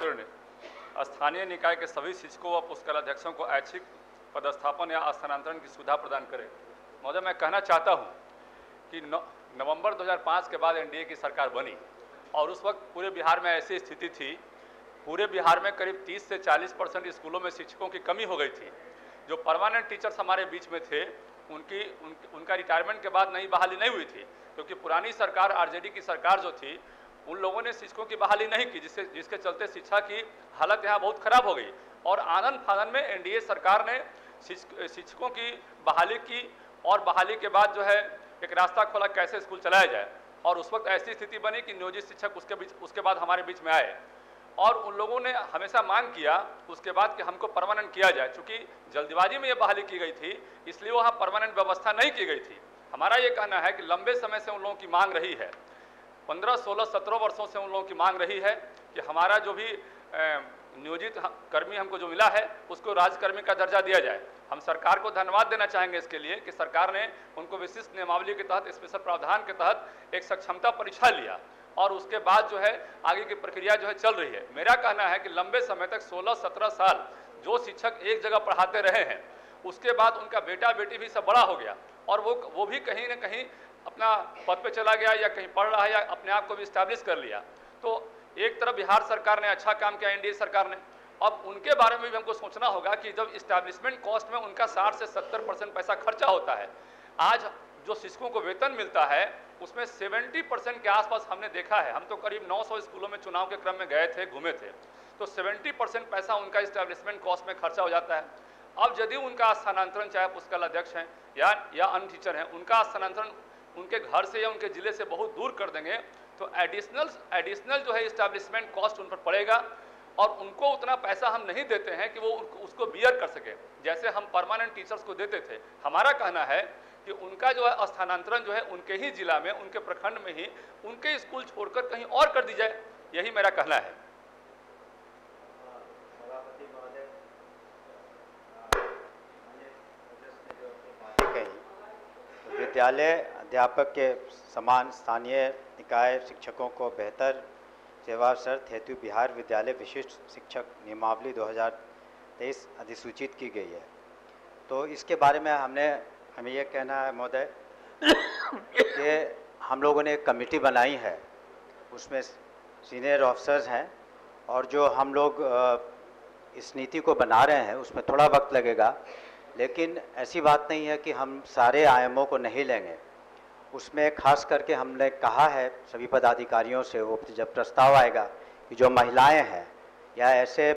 उत्तीर्ण स्थानीय निकाय के सभी शिक्षकों व पुस्तकालयाध्यक्षों को ऐच्छिक पदस्थापन या स्थानांतरण की सुविधा प्रदान करें। महोदय, मैं कहना चाहता हूं कि नवंबर 2005 के बाद एनडीए की सरकार बनी और उस वक्त पूरे बिहार में ऐसी स्थिति थी, पूरे बिहार में करीब 30 से 40% स्कूलों में शिक्षकों की कमी हो गई थी। जो परमानेंट टीचर्स हमारे बीच में थे उनका रिटायरमेंट के बाद नई बहाली नहीं हुई थी, क्योंकि पुरानी सरकार आरजेडी की सरकार जो थी उन लोगों ने शिक्षकों की बहाली नहीं की, जिसके चलते शिक्षा की हालत यहाँ बहुत खराब हो गई। और आनंद फानन में एनडीए सरकार ने शिक्षकों की बहाली की और बहाली के बाद जो है एक रास्ता खोला कैसे स्कूल चलाया जाए। और उस वक्त ऐसी स्थिति बनी कि नियोजित शिक्षक उसके बाद हमारे बीच में आए और उन लोगों ने हमेशा मांग किया उसके बाद कि हमको परमानेंट किया जाए। चूंकि जल्दबाजी में ये बहाली की गई थी इसलिए वहाँ परमानेंट व्यवस्था नहीं की गई थी। हमारा ये कहना है कि लंबे समय से उन लोगों की मांग रही है, 15, 16, 17 वर्षों से उन लोगों की मांग रही है कि हमारा जो भी नियोजित कर्मी हमको जो मिला है उसको राजकर्मी का दर्जा दिया जाए। हम सरकार को धन्यवाद देना चाहेंगे इसके लिए कि सरकार ने उनको विशिष्ट नियमावली के तहत, स्पेशल प्रावधान के तहत एक सक्षमता परीक्षा लिया और उसके बाद जो है आगे की प्रक्रिया जो है चल रही है। मेरा कहना है कि लंबे समय तक 16-17 साल जो शिक्षक एक जगह पढ़ाते रहे हैं उसके बाद उनका बेटा बेटी भी सब बड़ा हो गया और वो भी कहीं ना कहीं अपना पद पे चला गया या कहीं पढ़ रहा है या अपने आप को भी इस्टेब्लिश कर लिया। तो एक तरफ बिहार सरकार ने अच्छा काम किया, एनडीए सरकार ने, अब उनके बारे में भी हमको सोचना होगा कि जब इस्टेब्लिशमेंट कॉस्ट में उनका 60 से 70% पैसा खर्चा होता है, आज जो शिक्षकों को वेतन मिलता है उसमें 70% के आसपास हमने देखा है। हम तो करीब 900 स्कूलों में चुनाव के क्रम में गए थे, घूमे थे, तो 70% पैसा उनका इस्टेब्लिशमेंट कॉस्ट में खर्चा हो जाता है। अब यदि उनका स्थानांतरण, चाहे पुस्तकालयाध्यक्ष हैं या अन्य टीचर हैं, उनका स्थानांतरण उनके घर से या उनके जिले से बहुत दूर कर देंगे तो एडिशनल जो है इस्टेब्लिशमेंट कॉस्ट उन पर पड़ेगा और उनको उतना पैसा हम नहीं देते हैं कि वो उसको बियर कर सके जैसे हम परमानेंट टीचर्स को देते थे। हमारा कहना है कि उनका जो है स्थानांतरण जो है उनके ही जिला में, उनके प्रखंड में ही उनके स्कूल छोड़कर कहीं और कर दी जाए, यही मेरा कहना है। विद्यालय अध्यापक के समान स्थानीय निकाय शिक्षकों को बेहतर सेवावसर हेतु बिहार विद्यालय विशिष्ट शिक्षक नियमावली 2023 अधिसूचित की गई है। तो इसके बारे में हमें यह कहना है महोदय कि हम लोगों ने एक कमेटी बनाई है, उसमें सीनियर ऑफिसर्स हैं और जो हम लोग इस नीति को बना रहे हैं उसमें थोड़ा वक्त लगेगा, लेकिन ऐसी बात नहीं है कि हम सारे आयामों को नहीं लेंगे। उसमें खास करके हमने कहा है सभी पदाधिकारियों से, वो जब प्रस्ताव आएगा कि जो महिलाएं हैं या ऐसे